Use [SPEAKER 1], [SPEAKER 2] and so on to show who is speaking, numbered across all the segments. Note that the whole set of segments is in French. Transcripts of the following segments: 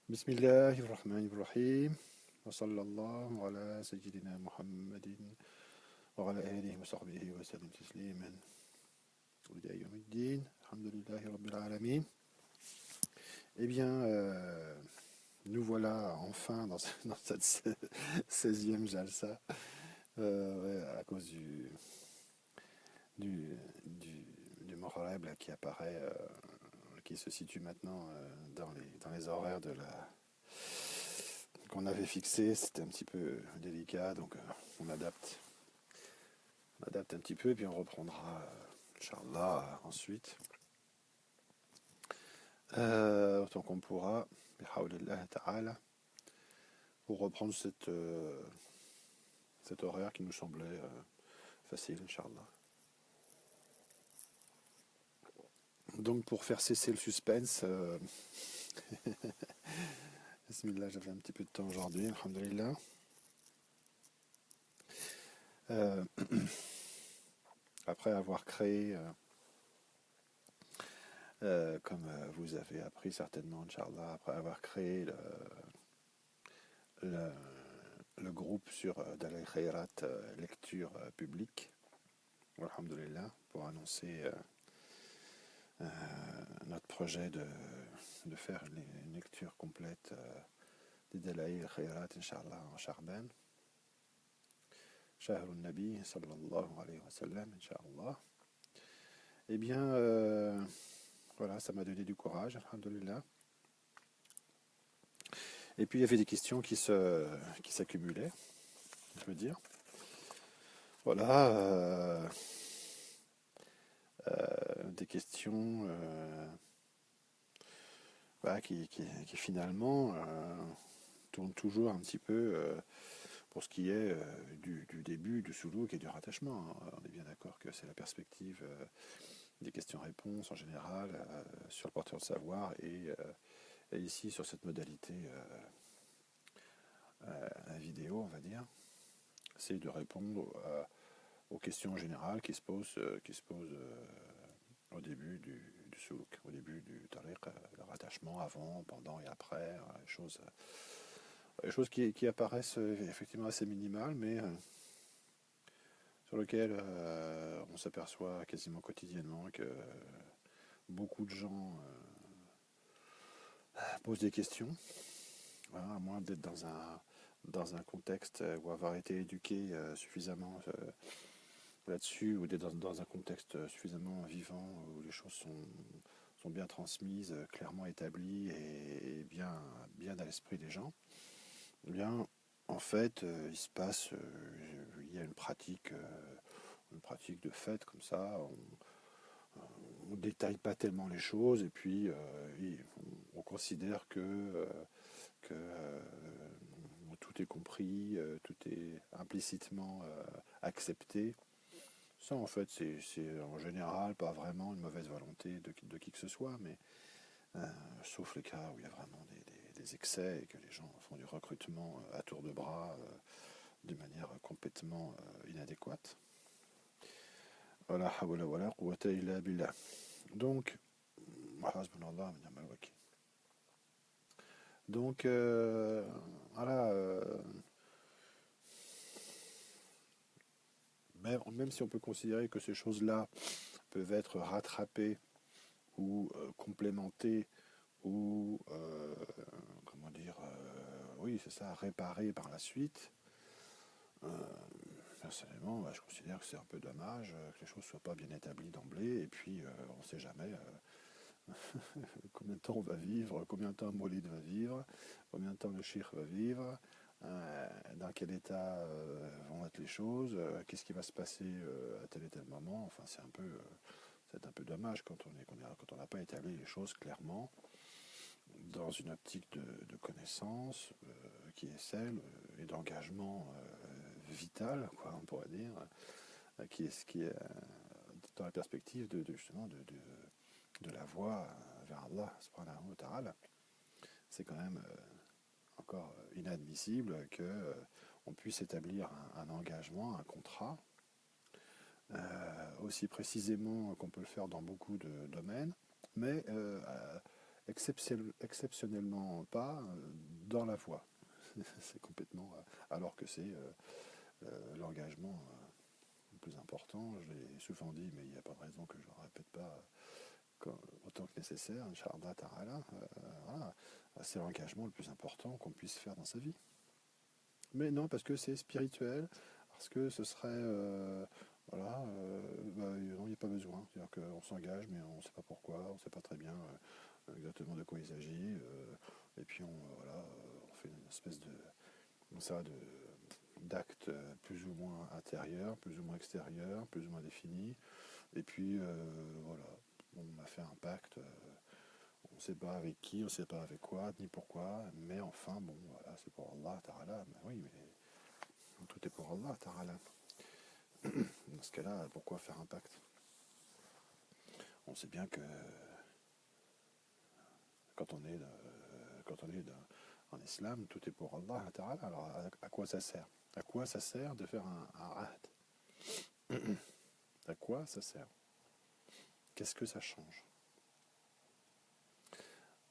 [SPEAKER 1] بسم الله الرحمن الرحيم وصلى الله على سيدنا محمد وعلى آله وصحبه وسلم تسليما إلى يوم الدين الحمد لله رب العالمين. Eh bien, nous voilà enfin dans cette 16e jalsa ouais, à cause du, du, du Maghreb là, qui apparaît, qui se situe maintenant dans les horaires qu'on avait fixés. C'était un petit peu délicat, donc on adapte un petit peu et puis on reprendra, Inch'Allah, ensuite, autant qu'on pourra, bihawlillah ta'ala, pour reprendre cet horaire qui nous semblait facile, Inch'Allah. Donc pour faire cesser le suspense, bismillah, j'avais un petit peu de temps aujourd'hui, alhamdulillah. Euh, Après avoir créé, comme vous avez appris certainement, Inch'Allah, après avoir créé le, le groupe sur Dalai Khairat, lecture publique, alhamdulillah, pour annoncer notre projet de faire une lecture complète des Dalai Khairat, Inch'Allah, en Charban. Shahrun Nabi, sallallahu alayhi wa sallam, Inch'Allah. Eh bien, voilà, ça m'a donné du courage, alhamdulillah. Et puis il y avait des questions qui s'accumulaient, je veux dire. Voilà, des questions voilà, qui finalement tournent toujours un petit peu pour ce qui est du début du soulouk et du rattachement. On est bien d'accord que c'est la perspective des questions-réponses en général sur le porteur de savoir et ici sur cette modalité vidéo, on va dire, c'est de répondre aux questions générales qui se posent au début du souk, au début du tariq, le rattachement avant, pendant et après, les choses qui apparaissent effectivement assez minimales, mais sur lesquelles on s'aperçoit quasiment quotidiennement que beaucoup de gens posent des questions, voilà, à moins d'être dans un contexte ou avoir été éduqué suffisamment là-dessus, ou d'être dans un contexte suffisamment vivant, où les choses sont bien transmises, clairement établies et bien à l'esprit des gens. Eh bien, en fait, il se passe, il y a une pratique de fait comme ça. On ne détaille pas tellement les choses et puis on considère que tout est compris, tout est implicitement accepté. Ça, en fait, c'est en général pas vraiment une mauvaise volonté de qui que ce soit, mais sauf les cas où il y a vraiment des excès et que les gens font du recrutement à tour de bras de manière complètement inadéquate. Voilà, hawla wala quwwata illa billah. Donc, hasbunallah wa ni'mal wakil. Donc, voilà, même si on peut considérer que ces choses-là peuvent être rattrapées ou complémentées ou, comment dire, oui, c'est ça, réparées par la suite, euh, personnellement, je considère que c'est un peu dommage que les choses ne soient pas bien établies d'emblée, et puis on ne sait jamais combien de temps on va vivre, combien de temps Maulid va vivre, combien de temps le Cheikh va vivre, dans quel état vont être les choses, qu'est-ce qui va se passer à tel et tel moment. Enfin, c'est un peu dommage quand on n'a pas établi les choses clairement dans une optique de connaissance qui est celle et d'engagement vital, quoi, on pourrait dire, qui est dans la perspective justement de la voie vers Allah subhanahu wa ta'ala. C'est quand même encore inadmissible que on puisse établir un engagement, un contrat, aussi précisément qu'on peut le faire dans beaucoup de domaines, mais exceptionnellement pas dans la voie. C'est complètement. Alors que c'est l'engagement le plus important. Je l'ai souvent dit, mais il n'y a pas de raison que je ne le répète pas autant que nécessaire. Inch'Allah Ta'ala, voilà, c'est l'engagement le plus important qu'on puisse faire dans sa vie. Mais non, parce que c'est spirituel, parce que ce serait. Voilà, non, il n'y a pas besoin. C'est-à-dire qu'on s'engage, mais on ne sait pas pourquoi, on ne sait pas très bien exactement de quoi il s'agit. Et puis on fait une espèce d'actes plus ou moins intérieurs, plus ou moins extérieurs, plus ou moins définis. Et puis voilà, on a fait un pacte. On ne sait pas avec qui, on ne sait pas avec quoi, ni pourquoi, mais enfin, bon, voilà, c'est pour Allah Ta'ala. Mais oui, mais tout est pour Allah Ta'ala. Dans ce cas-là, pourquoi faire un pacte? On sait bien que quand on est, en islam, tout est pour Allah Ta'ala. Alors à quoi ça sert? À quoi ça sert de faire un ahd? À quoi ça sert? Qu'est-ce que ça change?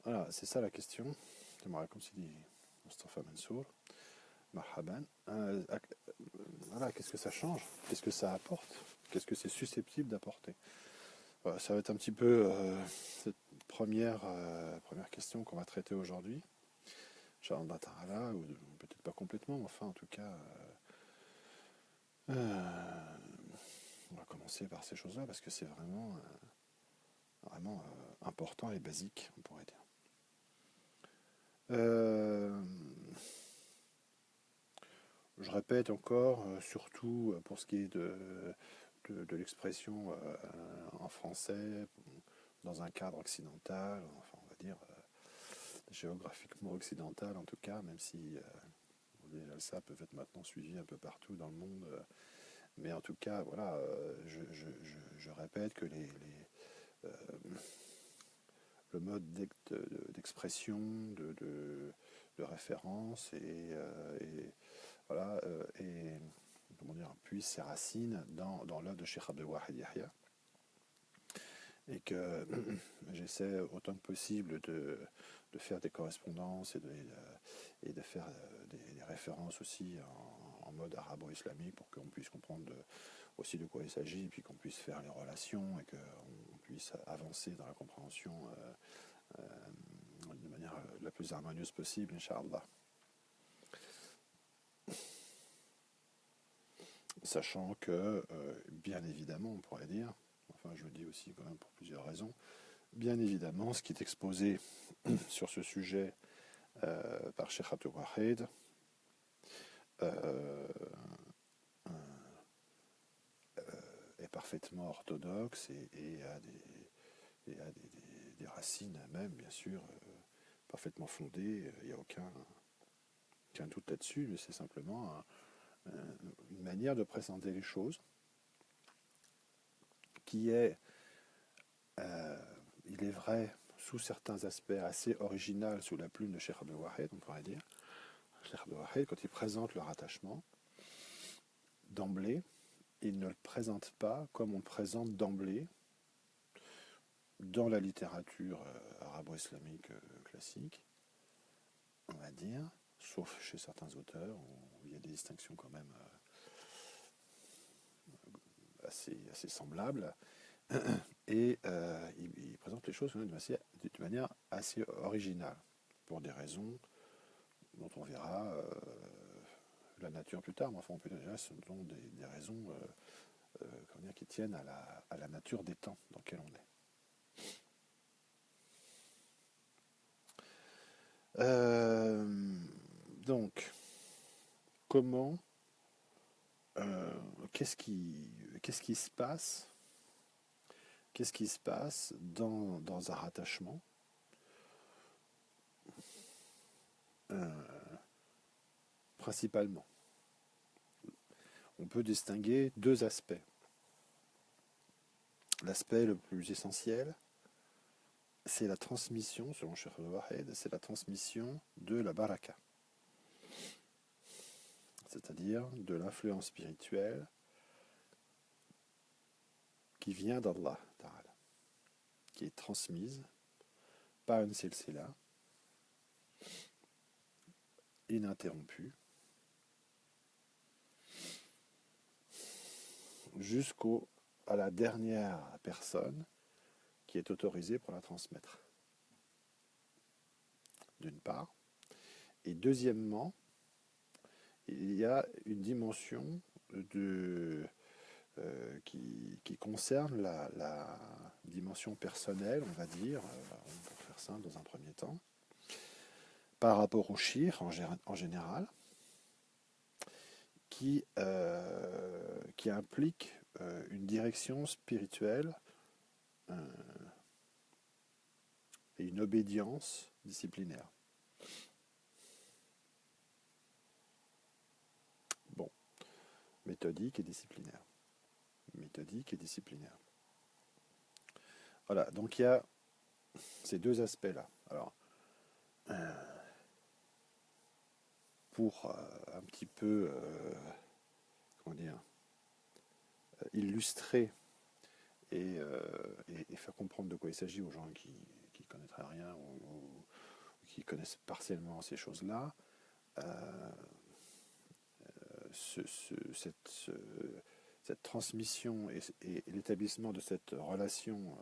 [SPEAKER 1] Voilà, c'est ça la question. J'aimerais comme s'il dit Mustafa Mansour. Marhaban. Voilà, qu'est-ce que ça change? Qu'est-ce que ça apporte? Qu'est-ce que c'est susceptible d'apporter? Voilà, ça va être un petit peu cette première question qu'on va traiter aujourd'hui. Inch'Allah Ta'ala, ou peut-être pas complètement, mais enfin en tout cas, on va commencer par ces choses-là parce que c'est vraiment, important et basique, on pourrait dire. Je répète encore, surtout pour ce qui est de l'expression en français, dans un cadre occidental, enfin on va dire géographiquement occidental en tout cas, même si les Jalsa peuvent être maintenant suivis un peu partout dans le monde. Mais en tout cas, voilà, je répète que le mode d'expression, de référence et voilà, et comment dire, puise ses racines dans l'œuvre de Cheikh Abdel Wahid Yahya. Et que j'essaie autant que possible de faire des correspondances et de faire des références aussi en mode arabo-islamique pour qu'on puisse comprendre aussi de quoi il s'agit, et puis qu'on puisse faire les relations et qu'on puisse avancer dans la compréhension de manière la plus harmonieuse possible, Inch'Allah. Sachant que, bien évidemment, on pourrait dire, enfin je le dis aussi quand même pour plusieurs raisons, bien évidemment, ce qui est exposé sur ce sujet par Cheikh Abdel Wahid est parfaitement orthodoxe et a des racines même, bien sûr, parfaitement fondées. Il n'y a aucun doute là-dessus, mais c'est simplement une manière de présenter les choses qui est, il est vrai, sous certains aspects assez original sous la plume de Cheikh Abdel Wahid, on pourrait dire. Cheikh Abdel Wahid, quand il présente le rattachement, d'emblée, il ne le présente pas comme on le présente d'emblée dans la littérature arabo-islamique classique, on va dire, sauf chez certains auteurs où il y a des distinctions quand même assez semblables. Et il présente les choses de manière assez originale, pour des raisons dont on verra la nature plus tard, mais enfin on peut dire ce sont des raisons qui tiennent à la nature des temps dans lesquels on est. Donc, comment, qu'est-ce qui se passe dans un rattachement principalement? On peut distinguer deux aspects. L'aspect le plus essentiel, c'est la transmission, selon Cheikh Wahid, c'est la transmission de la baraka, c'est-à-dire de l'influence spirituelle qui vient d'Allah Ta'ala, qui est transmise pas une silsila, ininterrompue, à la dernière personne qui est autorisée pour la transmettre, d'une part. Et deuxièmement, il y a une dimension qui concerne la dimension personnelle, on va dire, pour faire simple dans un premier temps, par rapport au shir en général, qui implique une direction spirituelle et une obédience disciplinaire. Bon, méthodique et disciplinaire. Méthodique et disciplinaire. Voilà, donc il y a ces deux aspects-là. Alors, pour un petit peu, comment dire, illustrer et faire comprendre de quoi il s'agit aux gens qui ne connaîtraient rien ou qui connaissent partiellement ces choses-là, cette transmission et l'établissement de cette relation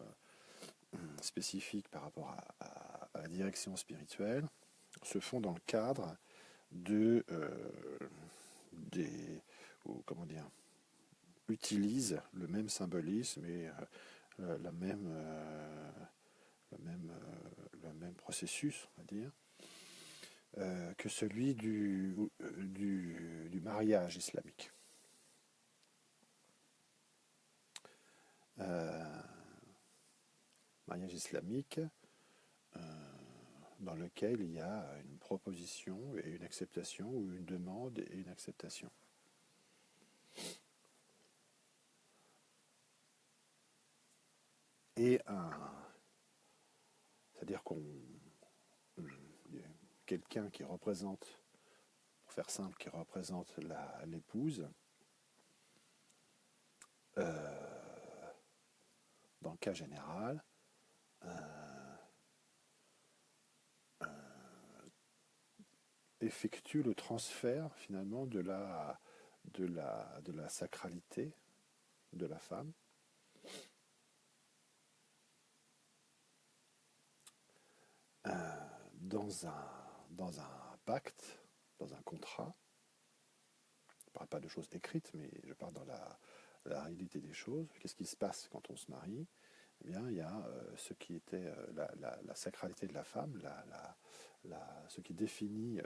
[SPEAKER 1] spécifique par rapport à la direction spirituelle se font dans le cadre comment dire, utilisent le même symbolisme et le même processus, on va dire, que celui du mariage islamique. Mariage islamique dans lequel il y a une proposition et une acceptation, ou une demande et une acceptation. Et c'est-à-dire quelqu'un qui représente, pour faire simple, qui représente l'épouse, dans le cas général, effectue le transfert finalement de la sacralité de la femme dans un pacte, dans un contrat. Je ne parle pas de choses écrites, mais je parle dans la réalité des choses. Qu'est-ce qui se passe quand on se marie? Eh bien, il y a ce qui était la sacralité de la femme, ce qui définit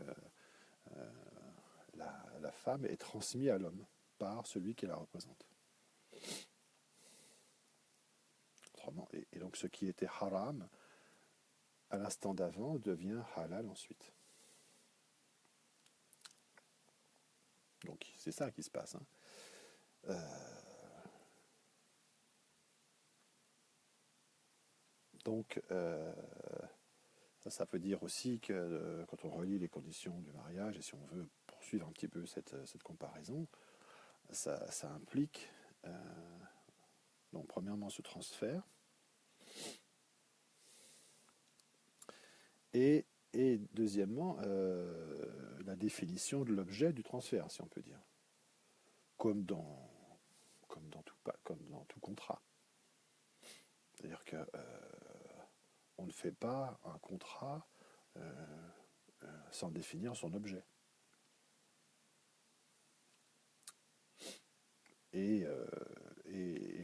[SPEAKER 1] la femme est transmis à l'homme par celui qui la représente. Autrement, et donc ce qui était haram à l'instant d'avant devient halal ensuite. Donc c'est ça qui se passe. Hein. Donc ça veut dire aussi que quand on relit les conditions du mariage, et si on veut poursuivre un petit peu cette comparaison, ça implique donc premièrement ce transfert et deuxièmement la définition de l'objet du transfert, si on peut dire, comme dans tout contrat. C'est-à-dire que on ne fait pas un contrat sans définir son objet. Et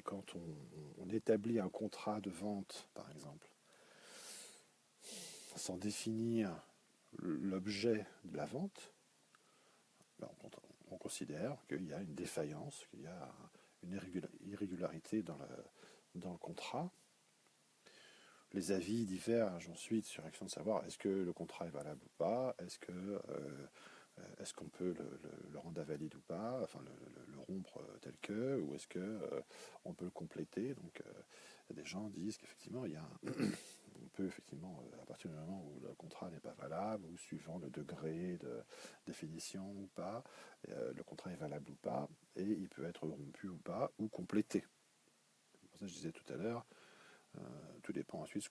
[SPEAKER 1] quand on établit un contrat de vente, par exemple, sans définir l'objet de la vente, on considère qu'il y a une défaillance, qu'il y a une irrégularité dans le contrat. Les avis divergent ensuite sur la question de savoir est-ce que le contrat est valable ou pas, est-ce qu'on peut le rendre invalide ou pas, enfin le rompre tel que, ou est-ce qu'on peut le compléter. Donc des gens disent qu'effectivement on peut effectivement, à partir du moment où le contrat n'est pas valable, ou suivant le degré de définition ou pas, le contrat est valable ou pas, et il peut être rompu ou pas, ou complété. C'est pour ça que je disais tout à l'heure, tout dépend ensuite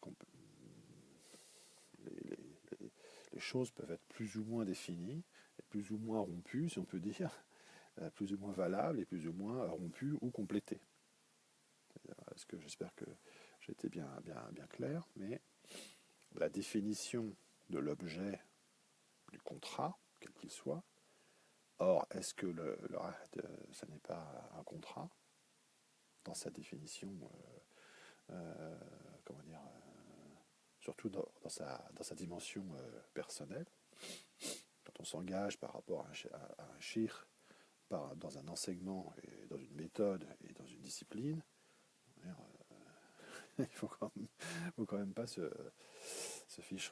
[SPEAKER 1] les choses peuvent être plus ou moins définies, et plus ou moins rompues, si on peut dire, plus ou moins valables, et plus ou moins rompues ou complétées. Est-ce que j'espère que j'ai été bien clair, mais la définition de l'objet du contrat, quel qu'il soit. Or, est-ce que le ahd, ça n'est pas un contrat dans sa définition, comment dire, surtout dans sa dimension personnelle, quand on s'engage par rapport à un shir, dans un enseignement, et dans une méthode et dans une discipline, il faut quand même pas se fiche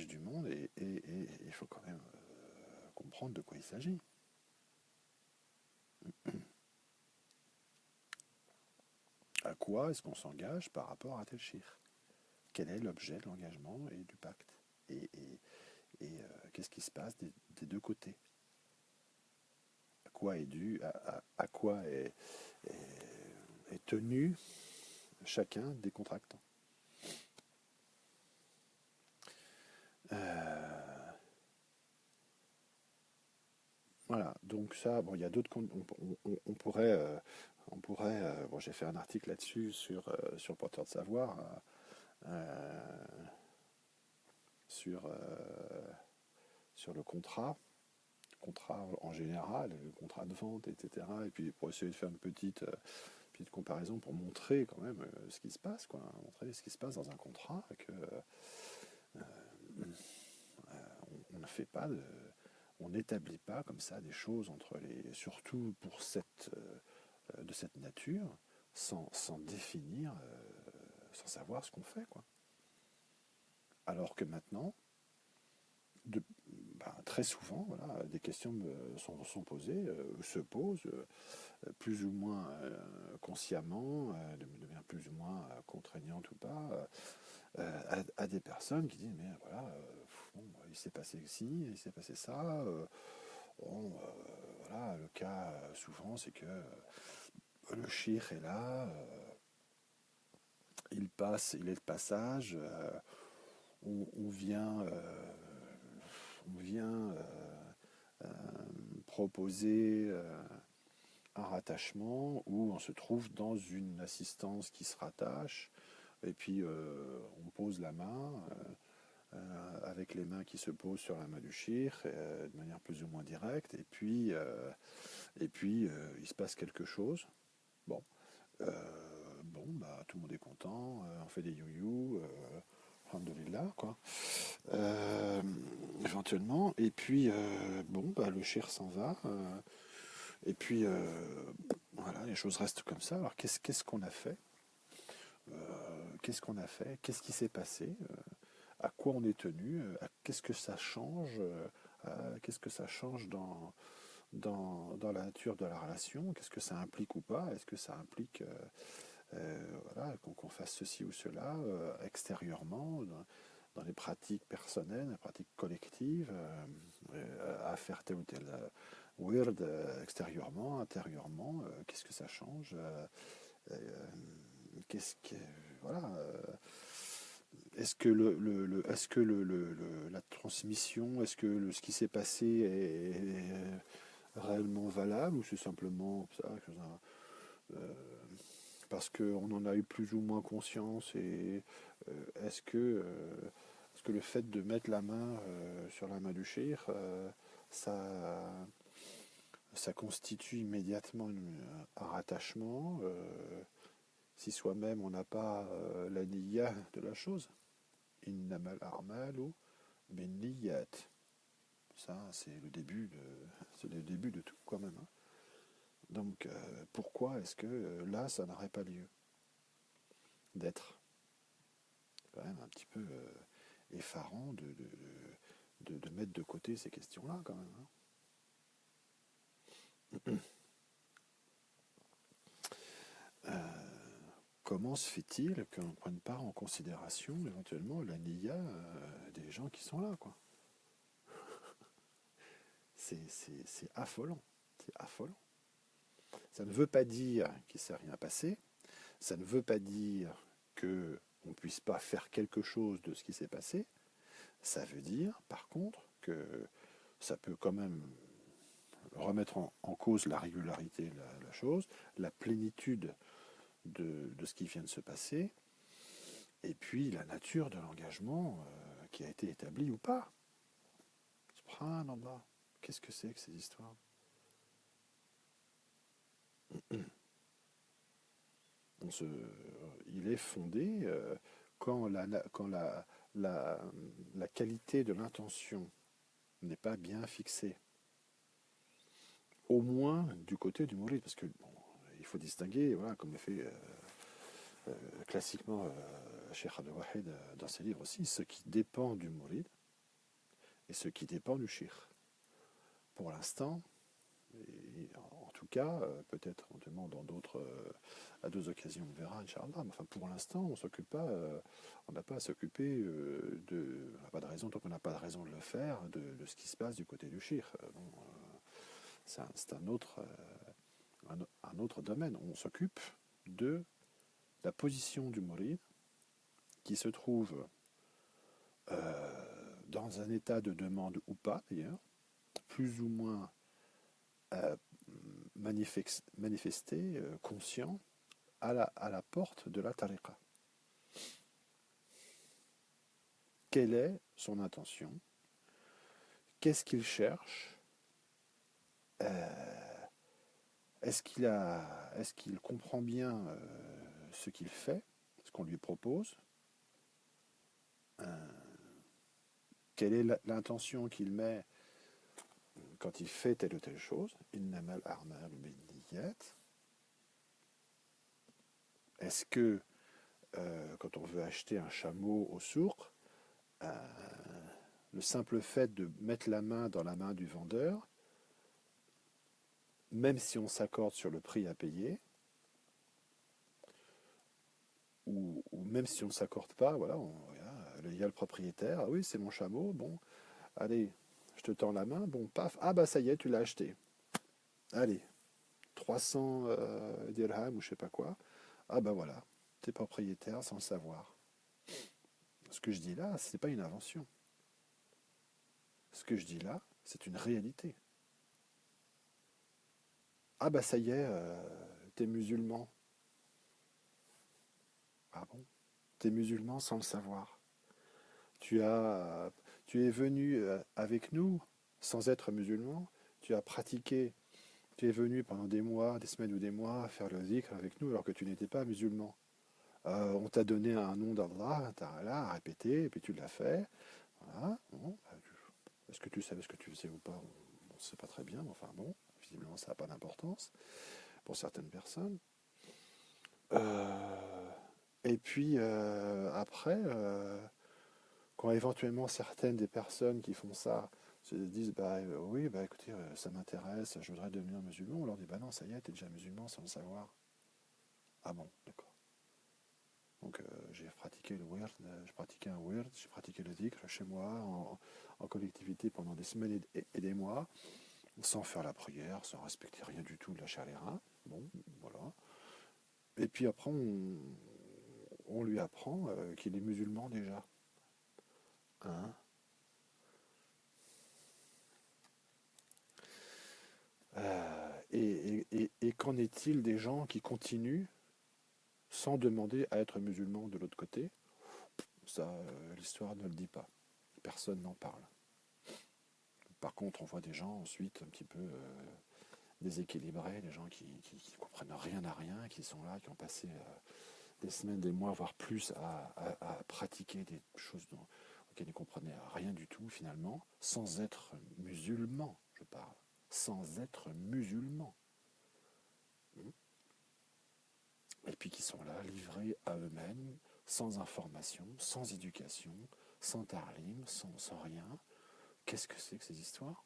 [SPEAKER 1] du monde et il faut quand même comprendre de quoi il s'agit. À quoi est-ce qu'on s'engage par rapport à tel shir? Quel est l'objet de l'engagement et du pacte? Et qu'est-ce qui se passe des deux côtés? À quoi est dû, à quoi est tenu chacun des contractants? Voilà, donc ça, bon, il y a d'autres. On pourrait. Bon, j'ai fait un article là-dessus sur le porteur de savoir, sur, sur le contrat en général, le contrat de vente, etc. Et puis pour essayer de faire une petite comparaison pour montrer quand même ce qui se passe, quoi, montrer ce qui se passe dans un contrat, que on ne fait pas on n'établit pas comme ça des choses entre surtout pour de cette nature, sans définir, sans savoir ce qu'on fait, quoi. Alors que maintenant, très souvent, voilà, des questions sont posées, se posent, plus ou moins consciemment, de manière plus ou moins contraignante ou pas, à des personnes qui disent mais voilà, bon, il s'est passé ci, il s'est passé ça. Bon, voilà, le cas souvent c'est que le shir est là, il est de passage, on vient proposer un rattachement où on se trouve dans une assistance qui se rattache, et puis on pose la main, avec les mains qui se posent sur la main du shir, de manière plus ou moins directe, et puis il se passe quelque chose. Bon, tout le monde est content, on fait des you-you, alhamdoulilah, quoi. Éventuellement, et puis le shir s'en va, et puis voilà, les choses restent comme ça. Alors qu'est-ce qu'on a fait? Qu'est-ce qu'on a fait? Qu'est-ce qui s'est passé? À quoi on est tenu? Qu'est-ce que ça change? Qu'est-ce que ça change dans la nature de la relation? Qu'est-ce que ça implique ou pas? Est-ce que ça implique voilà, qu'on fasse ceci ou cela extérieurement, dans les pratiques personnelles, les pratiques collectives, à faire tel ou tel weird extérieurement, intérieurement, qu'est-ce que ça change? Qu'est-ce que voilà, est-ce que la transmission, est-ce que ce qui s'est passé est réellement valable, ou c'est simplement ça, parce qu'on en a eu plus ou moins conscience, et est-ce que le fait de mettre la main sur la main du shir, ça, ça constitue immédiatement un rattachement, si soi-même on n'a pas la niyya de la chose? Innamal a'malu binniyat. Ça, c'est le début de tout, quand même, hein. Donc, pourquoi est-ce que là, ça n'aurait pas lieu d'être? C'est quand même un petit peu effarant de mettre de côté ces questions-là, quand même, hein. Comment se fait-il qu'on ne prenne pas en considération éventuellement la niyya des gens qui sont là, quoi? C'est affolant. C'est affolant. Ça ne veut pas dire qu'il ne s'est rien passé. Ça ne veut pas dire qu'on ne puisse pas faire quelque chose de ce qui s'est passé. Ça veut dire, par contre, que ça peut quand même remettre en cause la régularité de la chose, la plénitude de ce qui vient de se passer, et puis la nature de l'engagement qui a été établi ou pas. Subhanallah, qu'est-ce que c'est que ces histoires? Il est fondé quand la, la qualité de l'intention n'est pas bien fixée. Au moins du côté du mourid, parce que bon, il faut distinguer, voilà, comme le fait classiquement Cheikh Abdel Wahid dans ses livres aussi, ce qui dépend du mourid et ce qui dépend du cheikh. Pour l'instant, en tout cas, peut-être éventuellement dans d'autres, à d'autres occasions, on verra, Inch'Allah, mais enfin pour l'instant, on s'occupe pas, on n'a pas à s'occuper on n'a pas de raison, tant qu'on n'a pas de raison de le faire, de ce qui se passe du côté du cheikh. C'est un autre domaine. On s'occupe de la position du mourid qui se trouve dans un état de demande ou pas d'ailleurs, plus ou moins manifesté, conscient, à la porte de la tariqa. Quelle est son intention? Qu'est-ce qu'il cherche? Est-ce qu'il comprend bien ce qu'il fait, ce qu'on lui propose? Quelle est l'intention qu'il met quand il fait telle ou telle chose? Innamal a'malu binniyat. Est-ce que quand on veut acheter un chameau au souk, le simple fait de mettre la main dans la main du vendeur, même si on s'accorde sur le prix à payer, ou même si on ne s'accorde pas, voilà, il y a le propriétaire, ah oui, c'est mon chameau, bon, allez, je te tends la main, bon, paf, ah bah ça y est, tu l'as acheté. Allez, 300 dirhams ou je sais pas quoi, ah bah voilà, t'es propriétaire sans le savoir. Ce que je dis là, ce n'est pas une invention. Ce que je dis là, c'est une réalité. Ah bah ça y est, t'es musulman. Ah bon? T'es musulman sans le savoir. Tu es venu avec nous sans être musulman. Tu as pratiqué. Tu es venu pendant des mois, des semaines ou des mois faire le zikr avec nous alors que tu n'étais pas musulman. On t'a donné un nom d'Allah, à répéter, et puis tu l'as fait. Voilà. Bon, est-ce que tu savais ce que tu faisais ou pas? On ne sait pas très bien, mais enfin bon, visiblement ça n'a pas d'importance pour certaines personnes. Et puis après, quand éventuellement certaines des personnes qui font ça se disent bah oui, bah écoutez, ça m'intéresse, je voudrais devenir musulman, on leur dit bah non, ça y est, t'es déjà musulman sans le savoir. Ah bon, d'accord. Donc j'ai pratiqué le wird, j'ai pratiqué un wird, j'ai pratiqué le dhikr chez moi, en collectivité pendant des semaines et des mois, sans faire la prière, sans respecter rien du tout de la chaléra. Bon, voilà. Et puis après, on lui apprend qu'il est musulman déjà. Hein? Et qu'en est-il des gens qui continuent sans demander à être musulmans de l'autre côté? Ça, l'histoire ne le dit pas. Personne n'en parle. Par contre, on voit des gens ensuite un petit peu déséquilibrés, des gens qui ne comprennent rien à rien, qui sont là, qui ont passé des semaines, des mois, voire plus à pratiquer des choses auxquelles ils ne comprenaient rien du tout finalement, sans être musulmans, je parle, sans être musulmans. Et puis qui sont là, livrés à eux-mêmes, sans information, sans éducation, sans tarlim, sans rien. Qu'est-ce que c'est que ces histoires?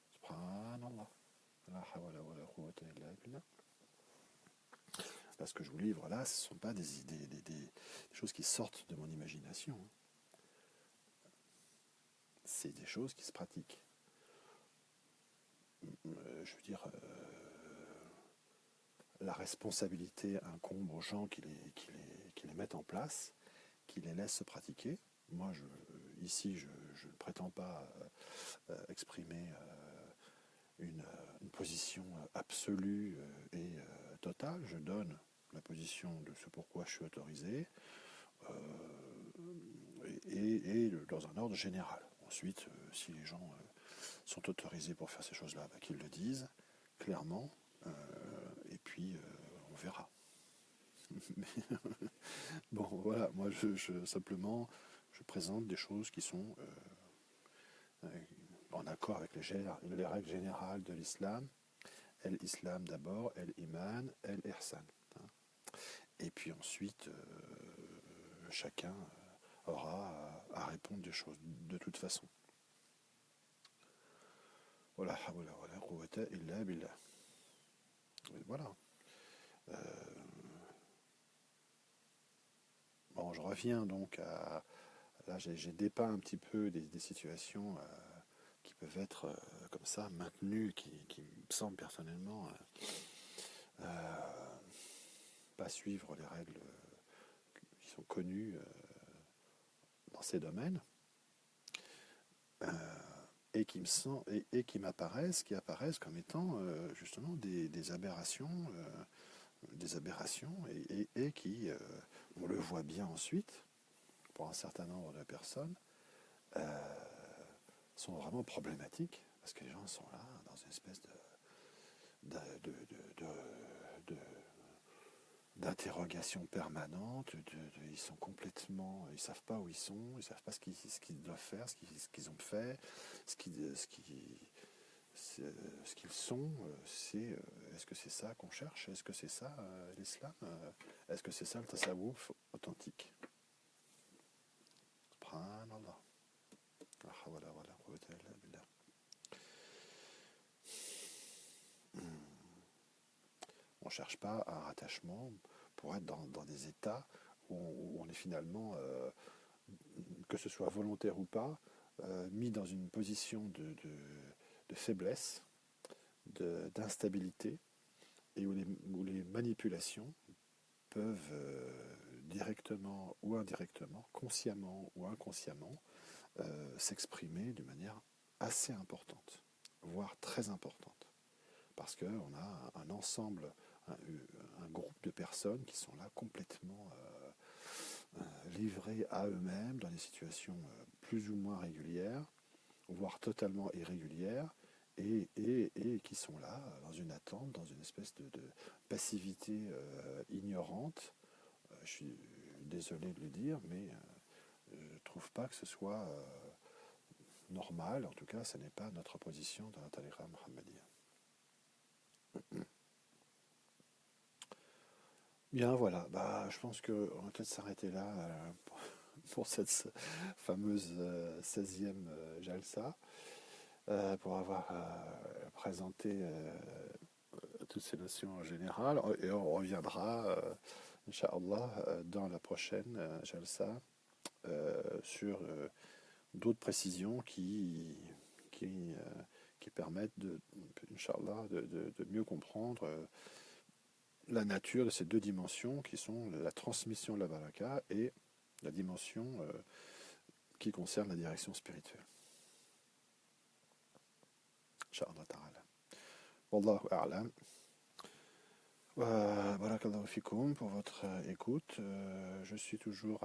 [SPEAKER 1] Subhanallah. La hawla wa la quwwata illa billah. Là, ce que je vous livre là, ce ne sont pas des idées, des choses qui sortent de mon imagination. C'est des choses qui se pratiquent. Je veux dire, la responsabilité incombe aux gens qui les mettent en place, qui les laissent se pratiquer. ici, je ne prétends pas exprimer une position absolue et totale. Je donne la position de ce pourquoi je suis autorisé et dans un ordre général. Ensuite, si les gens sont autorisés pour faire ces choses-là, bah, qu'ils le disent clairement, et puis on verra. Bon, voilà, moi simplement, je présente des choses qui sont en accord avec les règles générales de l'islam. El-Islam d'abord, El-Iman, El-Ihsan. Et puis ensuite, chacun aura à répondre des choses de toute façon. Voilà, voilà, quwwata illa billah. Voilà. Bon, je reviens donc à... Là, j'ai dépeint un petit peu des situations qui peuvent être comme ça, maintenues, qui me semblent personnellement pas suivre les règles qui sont connues dans ces domaines, et qui apparaissent comme étant justement des aberrations, et qui, on le voit bien ensuite, pour un certain nombre de personnes, sont vraiment problématiques, parce que les gens sont là dans une espèce d'interrogation permanente, ils sont complètement, ils savent pas où ils sont, ils savent pas ce qu'ils doivent faire, ce qu'ils ont fait, ce qu'ils sont. Est-ce que c'est ça qu'on cherche? Est-ce que c'est ça l'islam? Est-ce que c'est ça le tasawwuf authentique? Subhanallah. On ne cherche pas un rattachement pour être dans des états où on est finalement, que ce soit volontaire ou pas, mis dans une position de faiblesse, d'instabilité, et où les manipulations peuvent directement ou indirectement, consciemment ou inconsciemment, s'exprimer d'une manière assez importante, voire très importante. Parce qu'on a un ensemble, un groupe de personnes qui sont là complètement livrés à eux-mêmes dans des situations plus ou moins régulières, voire totalement irrégulières, et qui sont là dans une attente, dans une espèce de passivité ignorante. Je suis désolé de le dire, mais je ne trouve pas que ce soit normal. En tout cas, ce n'est pas notre position dans la tariqa mohammedienne. Bien, voilà. Bah, je pense qu'on va peut-être s'arrêter là pour cette fameuse 16e Jalsa, pour avoir présenté toutes ces notions en général. Et on reviendra, Inch'Allah, dans la prochaine Jalsa, sur d'autres précisions qui permettent, Inch'Allah, de mieux comprendre la nature de ces deux dimensions qui sont la transmission de la baraka et la dimension qui concerne la direction spirituelle. Inch'Allah ta'ala. Wallahu a'lam. Barakallahu fikoum pour votre écoute. Je suis toujours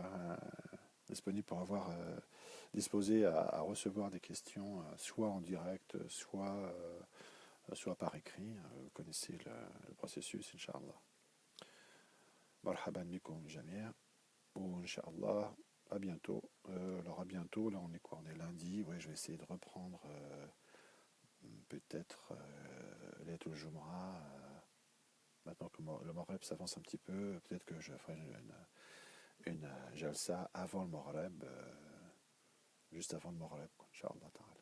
[SPEAKER 1] disponible pour avoir disposé à recevoir des questions, soit en direct, soit par écrit. Vous connaissez le processus, Inch'Allah. Marhaban bikoum jamia. Ou Inch'Allah, à bientôt. Alors à bientôt, là on est quoi? On est lundi. Ouais, je vais essayer de reprendre peut-être Laylatul Jumu'ah. Maintenant que le Maghreb s'avance un petit peu, peut-être que je ferai une jalsa avant le Maghreb, juste avant le Maghreb, Inch'Allah ta'ala.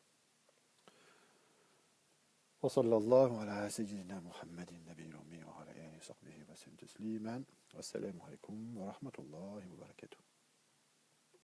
[SPEAKER 1] وصلى الله على سيدنا محمد النبي الأمي وعلى آله وصحبه وسلم تسليما والسلام عليكم ورحمة الله وبركاته.